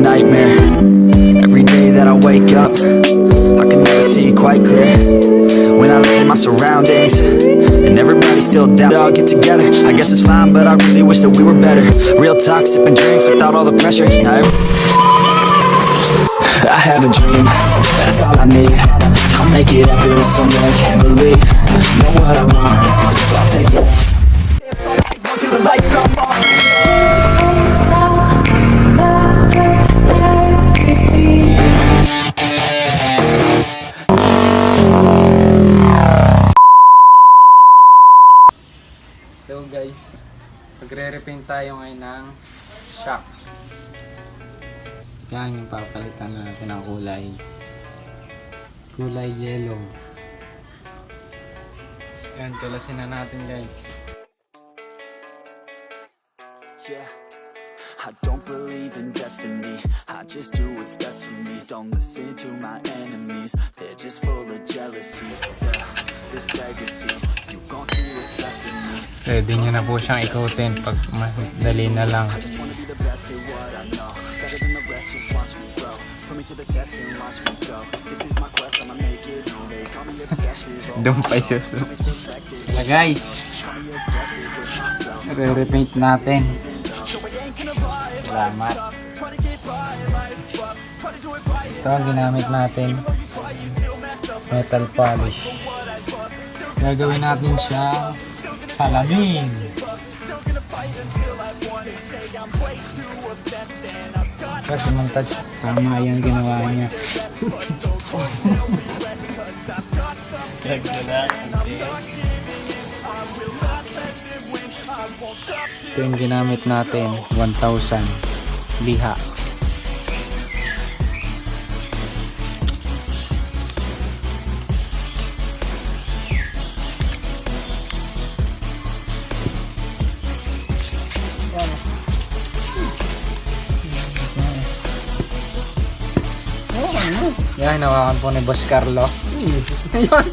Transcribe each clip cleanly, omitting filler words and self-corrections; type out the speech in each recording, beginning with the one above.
nightmare. Every day that I wake up, I can never see quite clear. When I look at my surroundings, and everybody's still down, all get together. I guess it's fine, but I really wish that we were better. Real talk, sipping drinks without all the pressure. I have a dream, that's all I need. I'll make it happen with someone I can't believe. Know what I want, so I'll take it. Till the lights come on. Hello guys, magre-repaint tayo ngayon ng shock. Yan yung papalitan natin ng kulay yellow. Yan, kalasin na natin guys. Yeah, I don't believe in destiny. I just do what's best for me. Don't listen to my enemies, they're just full of jealousy. Yeah, this legacy, you gon' see what's left in me. Pwede nyo na po siyang ikutin pag madali na lang. I just wanna be the best at what I know. Better than the rest, just watch me grow. Put me to the test and watch me go. This is my quest, I'ma make it known. They call me obsessive. Doon pa isa. Na guys, re-repaint natin. Salamat. Ito ang ginamit natin, metal polish. Gagawin natin siya salamin. Kasi montage, tama yan ginawa niya. Ito yung ginamit natin, 1,000 liha. Yan, nawakan po ni Boss Carlo. Ayan.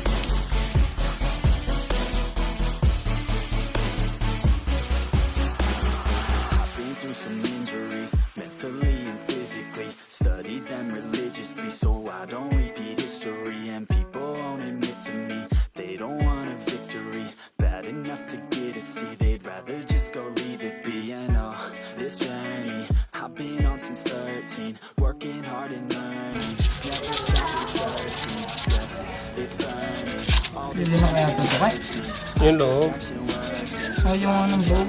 Been through some injuries, mentally and physically. Studied them religiously, so I don't repeat history. And people won't admit to me, they don't want a victory. Bad enough to get a C, they'd rather just go leave it be. And oh, this journey I've been on since 13, working hard and learning. Never stopping searching, it's burning. All this Hindi na kaya ito sakay? Yung loob. Oh, yung anong loob?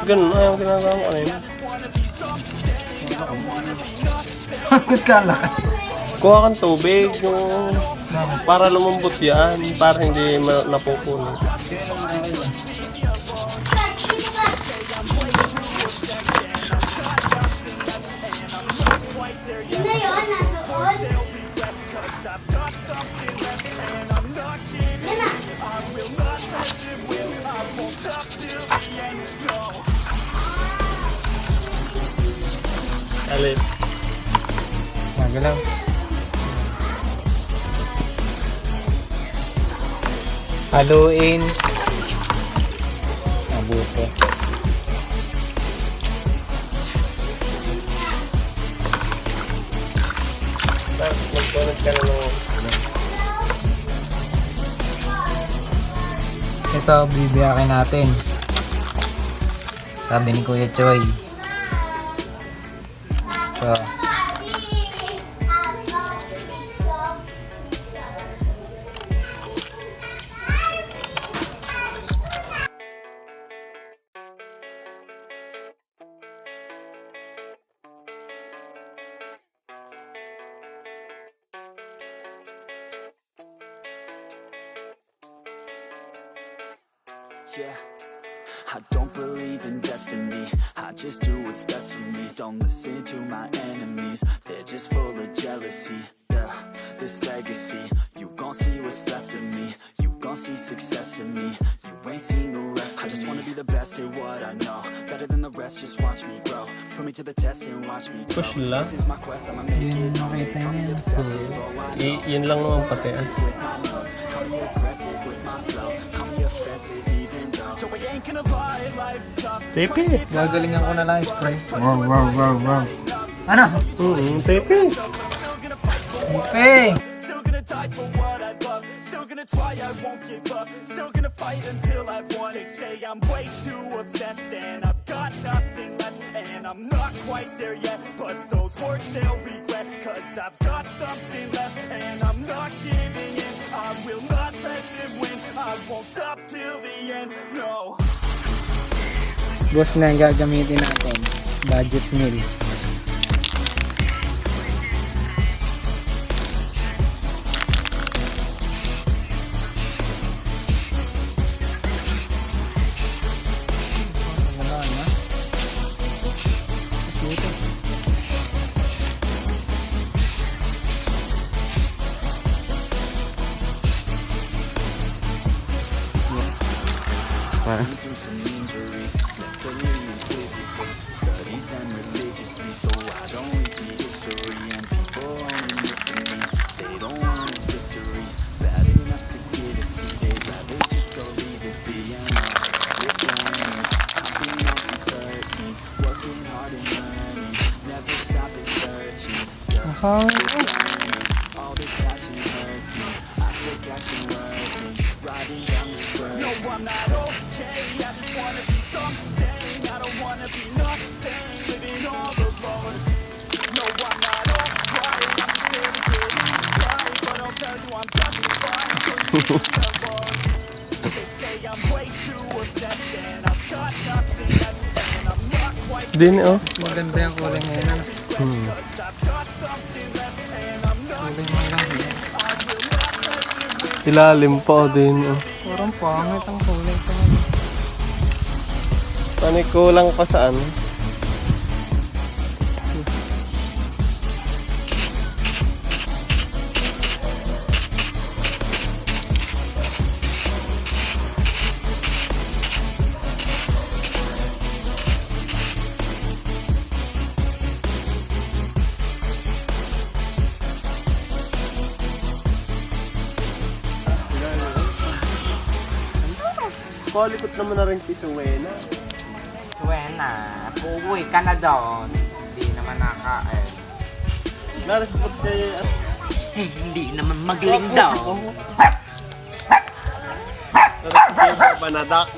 Ganun na yung ginagawa ko ano yun. Bakit ka laki? Kuha kang tubig yung para lumambot yan, para hindi napupunin. Alin? Magalaw. Haluin. Mabuti. Magpunod ka na ng... Ito, bibiyakin natin. Sabi ni Kuya Choy. So, yeah, I don't believe in destiny. I just do what's best for me. Don't listen to my enemies, they're just full of jealousy. Yeah, this legacy, you gon' see what's left of me. You gon' see success in me. You ain't seen the rest of me. I just wanna be the best at what I know. Better than the rest, just watch me grow. Put me to the test and watch me grow. Push lang. This is my quest, I'ma make yun it. yung nakita niya. Yun lang naman pati. Tepe! Gagalingan ko na lang yung spray. Wow, wow, wow, wow. Ano? Pepe. Pepe! Still gonna die for what I love. Still gonna try, I won't give up. Still gonna fight until I've won. They say I'm way too obsessed and I've got nothing left. And I'm not quite there yet, but those words they'll regret. Cause I've got something left and I'm not giving in. I will not let them win. I won't stop till the end, no. Boss na ang gagamitin natin. Budget meal. Through some injuries, mentally and physically. Studied them religiously, so I don't repeat history. And people only look to me, they don't want a victory. Bad enough to get a seat, they'd rather just go leave it be. And this journey, I've been on since 13, working hard and learning, never stopping searching. Yeah, this journey, all this passion hurts me. I take action working, riding down this road. No, I'm not okay, I just wanna be something. I don't wanna be nothing, living all alone. No, I'm not alright, I'm just here to get it right. But I'll tell you I'm just fine, so you leave alone. They say I'm way too obsessed and I've got nothing left. And I'm not quite Din oh. Maganda yung kulay ngayon. Ano? cause I've got something left. And I'm not Kulay mo lang. I will not let them win. Ilalim pa din oh. Parang pangit ang kulay ko. Ano kulang pa saan? Kulikot naman na rin si Suwena. Wena, uuwi ka na doon. Hindi naman nakain. Narisipot kay... Hindi naman magaling daw. Narisipot kay Banadak.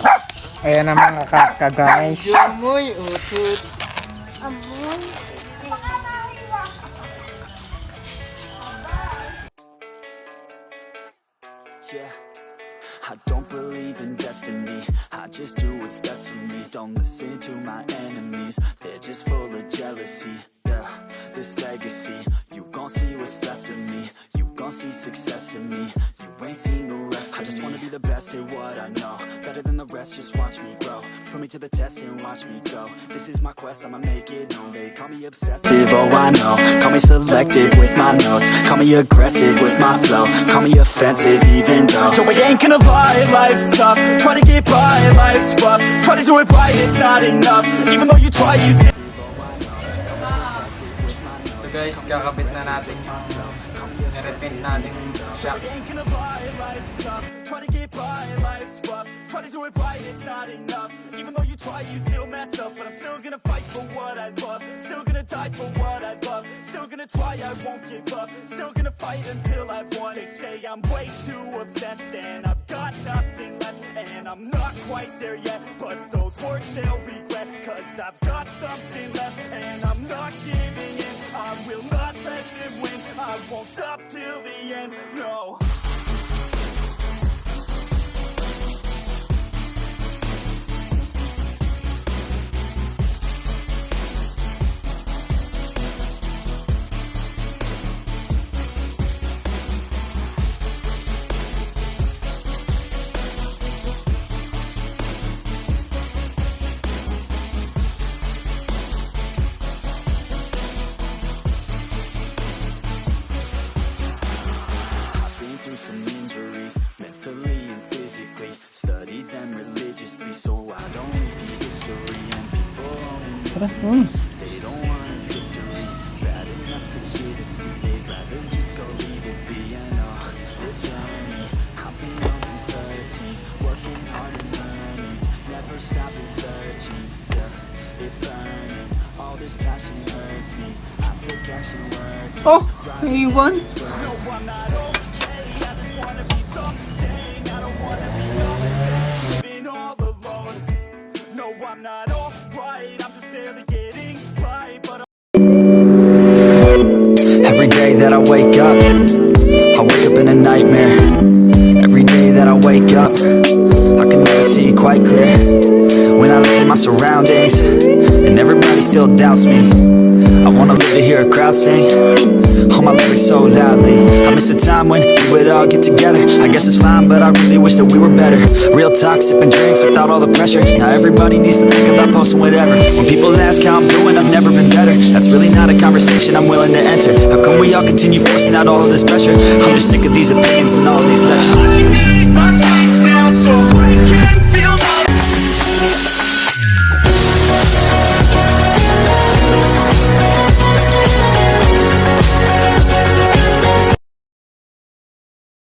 Ayan ang mga kaka guys. Amoy, utut. Yeah, I don't believe in destiny. I just do what's best for me. Don't listen to my enemies, they're just full of jealousy. Yeah, this legacy, you gon' see what's left of me. You gon' see success in me. You ain't seen the rest of me. I just wanna be the best at what I know, better than the rest, just watch me grow. Put me to the test and watch me go. This is my quest, I'ma make it known. They call me obsessive, oh I know. Call me selective with my notes. Call me aggressive with my flow. Call me offensive even though Joe, I ain't gonna lie, life's tough. Try to get by, life's rough. Try to do it right, it's not enough. Even though you try, you still So guys, kakabit na natin yung repaint natin shop. ain't gonna lie, life's tough. Try to get by, life's rough. Try to do it right, it's not enough. Even though you try, you still mess up. But I'm still gonna fight for what I love. Still gonna die for what I love. Still gonna try, I won't give up. Still gonna fight until I've won. They say I'm way too obsessed and I've got nothing left. And I'm not quite there yet, but those words they'll regret. Cause I've got something left and I'm not giving in. I will not let them win. I won't stop till the end, no. Some injuries, mentally and physically. Studied them religiously, so I don't repeat history. And people only know they don't want a victory. Bad enough to get a seat, they'd rather just go leave it be. And this journey, I've been on since 13, working hard and learning, never stopping searching. Yeah, it's burning, all this passion hurts me. I Oh, naiwan. Living all alone. No, I'm not alright. I'm just barely getting by. But every day that I wake up in a nightmare. Every day that I wake up, I can never see quite clear. When I look at my surroundings, and everybody still doubts me, I wanna live to hear a crowd sing all my lyrics so loudly. I miss a time when we would all get together. I guess it's fine, but I really wish that we were better. Real talk, sipping drinks without all the pressure. Now everybody needs to think about posting whatever. When people ask how I'm doing, I've never been better. That's really not a conversation I'm willing to enter. How come we all continue forcing out all of this pressure? I'm just sick of these opinions and all of these lectures. I need my space now so I can feel my